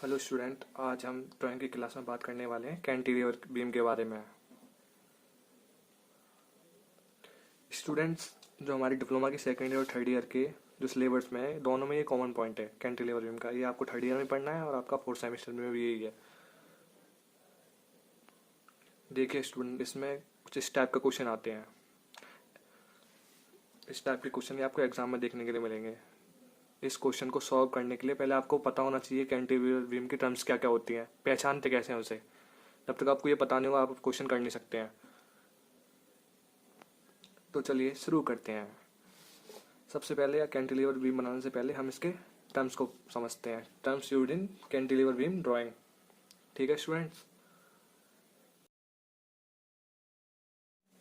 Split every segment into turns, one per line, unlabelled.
Hello student, आज हम drawing की क्लास में बात करने वाले हैं कैंटिलीवर बीम के बारे में। स्टूडेंट्स, जो हमारी डिप्लोमा की सेकेंड ईयर और थर्ड ईयर के जो सिलेबस में है, दोनों में ये कॉमन पॉइंट है कैंटिलीवर बीम का। ये आपको थर्ड ईयर में पढ़ना है और आपका फोर्थ सेमेस्टर में भी यही है। देखिए स्टूडेंट, इसमें कुछ इस टाइप का क्वेश्चन आते हैं। इस टाइप के क्वेश्चन आपको एग्जाम में देखने के लिए मिलेंगे। इस क्वेश्चन को सॉल्व करने के लिए पहले आपको पता होना चाहिए कैंटिलीवर बीम की टर्म्स क्या क्या होती हैं, पहचानते कैसे हैं उसे। जब तक आपको ये पता नहीं होगा आप क्वेश्चन कर नहीं सकते हैं। तो चलिए शुरू करते हैं। सबसे पहले कैंटिलीवर बीम बनाने से पहले हम इसके टर्म्स को समझते हैं। Terms used in cantilever beam drawing. ठीक है स्टूडेंट्स,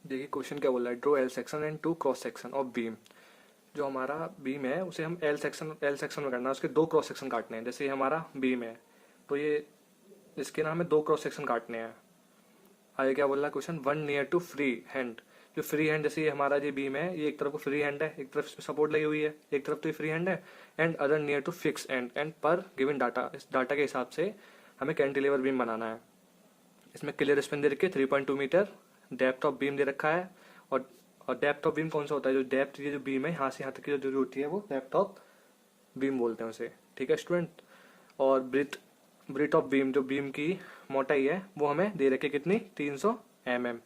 देखिए क्वेश्चन क्या बोल रहा है। Draw L section and two cross section of beam. जो हमारा बीम है उसे हम एल सेक्शन में करना है। उसके दो क्रॉस सेक्शन काटने हैं। जैसे ये हमारा बीम है तो ये इसके ना हमें दो क्रॉस सेक्शन काटने हैं। आगे क्या बोल रहा है question, one near to free hand. जो फ्री हैंड, जैसे ये हमारा जो बीम है, ये एक तरफ को फ्री हैंड है, एक तरफ इसमें सपोर्ट लगी हुई है, एक तरफ तो ये फ्री हैंड है, and other near to fix end पर गिवन डाटा। इस डाटा के हिसाब से हमें कैंटिलीवर बीम बनाना है। इसमें क्लियर स्पेन दे रखी है 3.2 मीटर। डेप्थ ऑफ बीम दे रखा है। और डेप्थ ऑफ बीम कौन सा होता है, जो डेप्थ ये जो बीम है यहाँ से यहाँ तक की जो होती है वो डेप्थ ऑफ बीम बोलते हैं उसे। ठीक है स्टूडेंट। और ब्रिथ ऑफ बीम, जो बीम की मोटाई है वो हमें दे रखी है कितनी, 300 mm।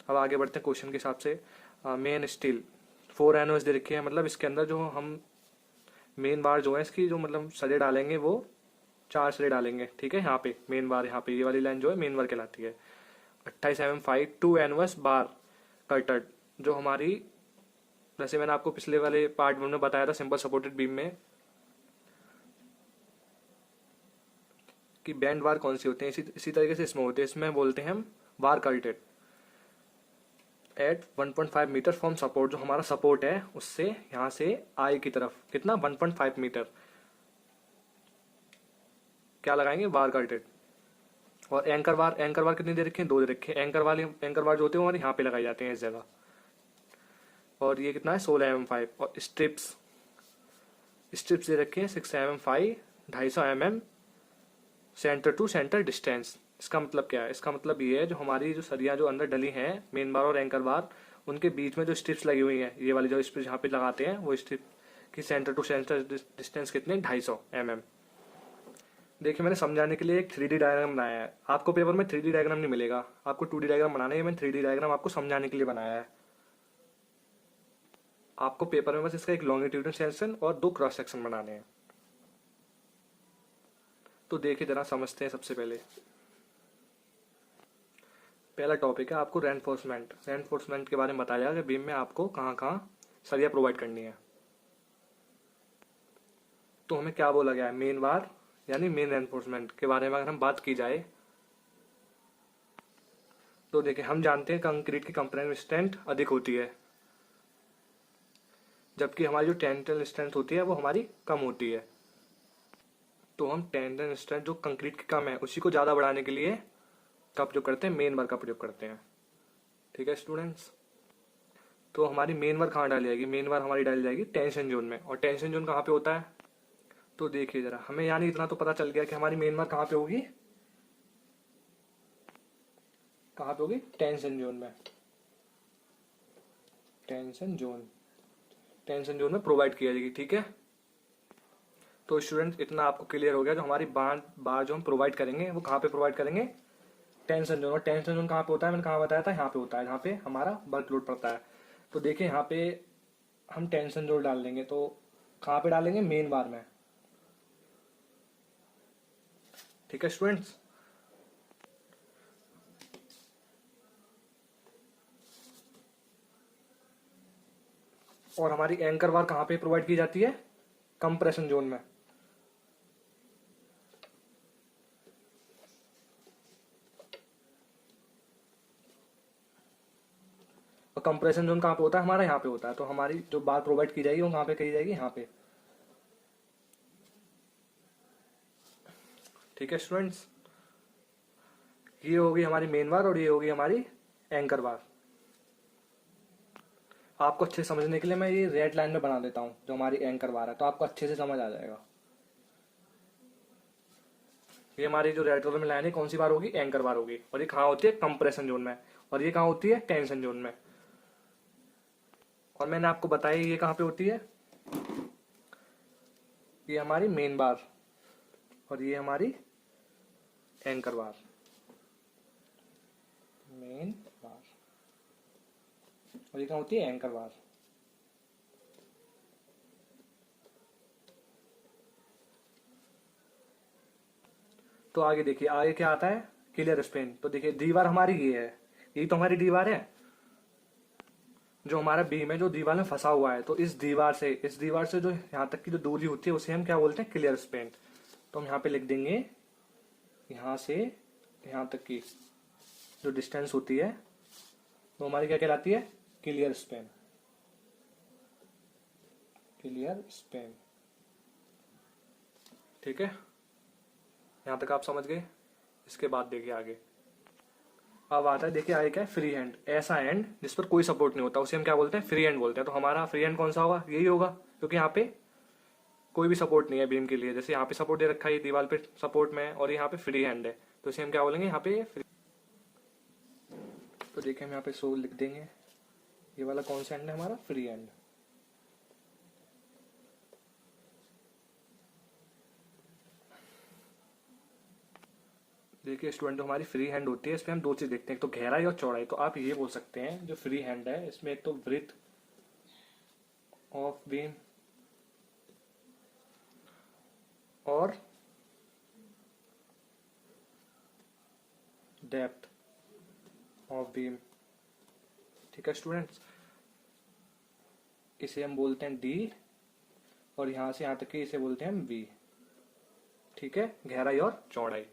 अब आगे बढ़ते हैं क्वेश्चन के हिसाब से। मेन स्टील 4 एनओएस दे रखी है। मतलब इसके अंदर जो हम मेन बार जो है इसकी जो मतलब सरिया डालेंगे वो 4 सरिया डालेंगे। ठीक है, यहाँ पे मेन बार, यहाँ पे ये वाली लाइन जो है मेन बार कहलाती है। 28 mm 5 2 एनओएस बार कटर्ड। जो हमारी, जैसे मैंने आपको पिछले वाले पार्ट में बताया था सिंपल सपोर्टेड बीम में कि बैंड बार कौन सी होते हैं, इसी तरीके से इसमें होते हैं। इसमें बोलते हैं हम बार कल्टेड एट 1.5 मीटर फ्रॉम सपोर्ट। जो हमारा सपोर्ट है उससे यहाँ से आई की तरफ कितना, 1.5 मीटर क्या लगाएंगे, बार कल्टेड। और एंकर बार कितनी दे रखे हैं, 2 दे रखे हैं। एंकर बार जो होते हैं हमारे यहाँ पे लगाए जाते हैं इस जगह। और ये कितना है, 16 mm 5। और स्ट्रिप्स दे रखे हैं 6 mm 5, 250 mm centre to centre distance. इसका मतलब क्या है, इसका मतलब ये है जो हमारी जो सरिया जो अंदर डली हैं मेन बार और एंकर बार, उनके बीच में जो स्ट्रिप्स लगी हुई हैं, ये वाली जो स्ट्रिप्स यहाँ पे लगाते हैं, वो स्ट्रिप की सेंटर टू सेंटर डिस्टेंस कितने, 250 mm। देखिए मैंने समझाने के लिए एक 3D डायग्राम बनाया है। आपको पेपर में 3D डायग्राम नहीं मिलेगा, आपको 2D डायग्राम बनाना है। मैंने 3D डायग्राम आपको समझाने के लिए बनाया है। आपको पेपर में बस इसका एक लॉन्गिट्यूडनल सेक्शन और 2 क्रॉस सेक्शन बनाने हैं। तो देखिए जरा समझते हैं। सबसे पहला टॉपिक है आपको रेनफोर्समेंट के बारे में बताया कि बीम में आपको कहाँ कहाँ सरिया प्रोवाइड करनी है। तो हमें क्या बोला गया है, मेन बार यानी मेन रेनफोर्समेंट के बारे में अगर हम बात की जाए तो देखिए हम जानते हैं कंक्रीट की कंप्रेसिव स्ट्रेंथ अधिक होती है, जबकि हमारी जो टेंसाइल स्ट्रेंथ होती है वो हमारी कम होती है। तो हम टेंसाइल स्ट्रेंथ जो कंक्रीट की कम है उसी को ज़्यादा बढ़ाने के लिए का प्रयोग करते हैं, मेन बार का प्रयोग करते हैं। ठीक है स्टूडेंट्स। तो हमारी मेन बार कहाँ डाली जाएगी, मेन बार हमारी डाली जाएगी टेंशन जोन में। और टेंशन जोन कहाँ पे होता है, तो देखिए जरा, हमें यानी इतना तो पता चल गया कि हमारी मेन बार कहाँ पे होगी, टेंशन जोन में। टेंशन जोन में प्रोवाइड किया जाएगी। ठीक है, तो स्टूडेंट इतना आपको क्लियर हो गया। जो हमारी बार जो हम प्रोवाइड करेंगे वो कहाँ पे प्रोवाइड करेंगे, टेंशन जोन। और टेंशन जोन कहाँ पे होता है, मैंने कहाँ बताया था, यहाँ पे होता है, जहाँ पे हमारा वर्कलोड पड़ता है। तो देखिए यहाँ पे हम टेंशन जोन डाल देंगे, तो कहाँ पे डालेंगे, मेन बार में। ठीक है स्टूडेंट्स। और हमारी एंकर बार कहाँ पे प्रोवाइड की जाती है, कंप्रेशन जोन में। और कंप्रेशन जोन कहाँ पे होता है, हमारा यहाँ पे होता है। तो हमारी जो बार प्रोवाइड की जाएगी वो कहाँ पे की जाएगी, यहाँ पे। ठीक है स्टूडेंट्स, ये होगी हमारी मेन बार और ये होगी हमारी एंकर बार। आपको अच्छे समझने के लिए मैं ये रेड लाइन में बना देता हूँ जो हमारी एंकर बार है, तो आपको अच्छे से समझ आ जाएगा। ये हमारी जो रेड कलर में लाइन है कौन सी बार होगी, एंकर बार होगी, और ये कहाँ होती है, कंप्रेशन जोन में, और ये कहाँ होती है, टेंशन जोन में। और मैंने आपको बताया ये कहाँ पे होती है, ये हमारी मेन बार और ये हमारी एंकर बार, मेन बार, और ये कहाँ होती है, एंकर बार। तो आगे देखिए, आगे क्या आता है, क्लियर स्पेन। तो देखिए दीवार हमारी ये है, यही तो हमारी दीवार है, जो हमारा बीम है जो दीवार में फंसा हुआ है। तो इस दीवार से जो यहाँ तक की जो दूरी होती है उसे हम क्या बोलते हैं, क्लियर स्पेन। तो हम यहाँ पे लिख देंगे, यहाँ से यहाँ तक की जो डिस्टेंस होती है वो हमारी क्या कहलाती है, क्लियर स्पेन, क्लियर स्पेन। ठीक है, यहां तक आप समझ गए। इसके बाद देखिए आगे, अब आता है देखिए आगे क्या है, फ्री हैंड। ऐसा हैंड जिस पर कोई सपोर्ट नहीं होता उसे हम क्या बोलते हैं, फ्री हैंड बोलते हैं। तो हमारा फ्री हैंड कौन सा होगा, यही होगा, क्योंकि यहाँ पे कोई भी सपोर्ट नहीं है बीम के लिए। जैसे यहाँ पे सपोर्ट दे रखा है, दीवार पे सपोर्ट में है, और यहाँ पे फ्री हैंड है, तो इसे हम क्या बोलेंगे, यहाँ पे फ्री। तो देखिए हम यहाँ पे सो लिख देंगे, ये वाला कौन सा हैंड है हमारा, फ्री हैंड। देखिए स्टूडेंट, जो हमारी फ्री हैंड होती है इसमें हम दो चीज देखते हैं, एक तो गहराई और चौड़ाई। तो आप ये बोल सकते हैं जो फ्री हैंड है इसमें एक तो ब्रेथ ऑफ बीम और डेप्थ ऑफ बीम। ठीक है स्टूडेंट्स, इसे हम बोलते हैं डी, और यहां से यहां तक के इसे बोलते हैं बी। ठीक है, गहराई और चौड़ाई।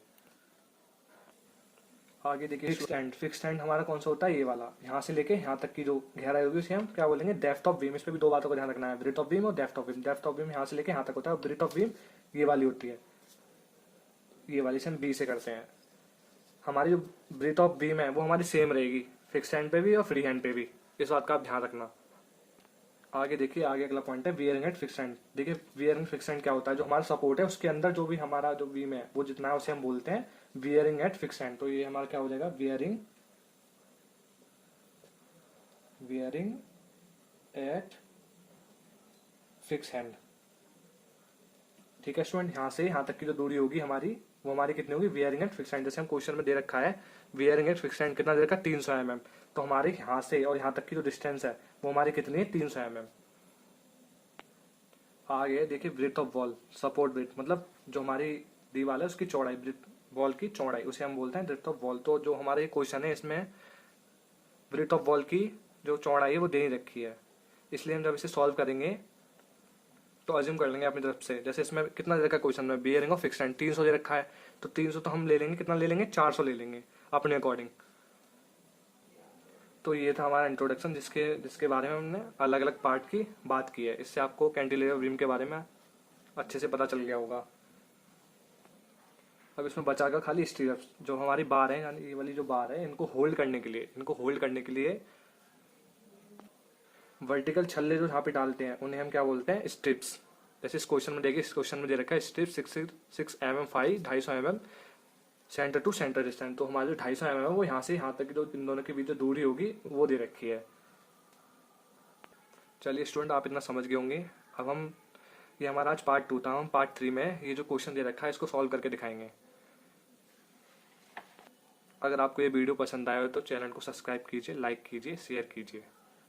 आगे देखिए फिक्स्ड हैंड हमारा कौन सा होता है, ये वाला, यहाँ से लेके यहाँ तक की जो गहराई होगी उसे हम क्या बोलेंगे, डेप्थ ऑफ बीम। इस पे भी दो बातों का ध्यान रखना है, ब्रेथ ऑफ बीम और depth of beam. Depth of beam यहाँ से लेके यहाँ तक होता है, और ब्रेथ ऑफ बीम ये वाली होती है, ये वाली से हम बी से करते हैं। हमारी जो ब्रेथ ऑफ बीम है वो हमारी सेम रहेगी फिक्स्ड हैंड पे भी और फ्री हैंड पे भी, इस बात का आप ध्यान रखना। आगे देखिए, आगे अगला पॉइंट है वियरिंग एट फिक्स्ड हैंड। देखिए वियरिंग फिक्स्ड हैंड क्या होता है, जो हमारा सपोर्ट है उसके अंदर जो भी हमारा जो बीम है वो जितना है उसे हम बोलते हैं वियरिंग एट फिक्स्ड हैंड। तो ये हमारा क्या हो जाएगा, वियरिंग एट फिक्स्ड हैंड। ठीक है स्टूडेंट, यहाँ से यहाँ तक की जो दूरी होगी हमारी वो हमारी कितनी होगी, वियरिंग एट फिक्स्ड हैंड। जैसे हम क्वेश्चन में दे रखा है वियरिंग एट फिक्स्ड हैंड कितना दे रखा है, 300 mm। तो हमारे यहाँ से और यहाँ तक की जो डिस्टेंस है वो हमारी कितनी है, 300 mm। आगे देखिए breadth of wall, support breadth, मतलब जो हमारी दीवार है उसकी चौड़ाई, ब्रेथ वॉल की चौड़ाई, उसे हम बोलते हैं ब्रेथ ऑफ वॉल। तो जो हमारे क्वेश्चन है इसमें ब्रेथ ऑफ वॉल की जो चौड़ाई है वो दे रखी है, इसलिए हम जब इसे सॉल्व करेंगे तो अज्यूम कर लेंगे अपनी तरफ से। जैसे इसमें कितना दे रखा है क्वेश्चन में, बियरिंग ऑफ फिक्स्ड हैंड 300 दे रखा है, तो 300 तो हम ले लेंगे, कितना ले लेंगे, 400 ले लेंगे अपने अकॉर्डिंग। तो ये था हमारा इंट्रोडक्शन, जिसके बारे में हमने अलग अलग पार्ट की बात की है। इससे आपको कैंटिलीवर बीम के बारे में अच्छे से पता चल गया होगा। अब इसमें बचा कर खाली स्टीरअप्स, जो हमारी बार है, यानी ये वाली जो बार है, इनको होल्ड करने के लिए वर्टिकल छल्ले जो यहाँ पे डालते हैं उन्हें हम क्या बोलते हैं, स्ट्रिप्स। जैसे इस क्वेश्चन में देखिए, इस क्वेश्चन में दे रखा है strip 6 mm 5 250 mm centre to centre distance. तो हमारे जो 250 mm है वो यहाँ से यहाँ तक की जो इन दोनों के बीच जो दूरी होगी वो दे रखी है। चलिए स्टूडेंट, आप इतना समझ गए होंगे। अब हम, ये हमारा आज पार्ट 2 था, हम पार्ट 3 में ये जो क्वेश्चन दे रखा है इसको सॉल्व करके दिखाएंगे। अगर आपको ये वीडियो पसंद आया हो तो चैनल को सब्सक्राइब कीजिए, लाइक कीजिए, शेयर कीजिए।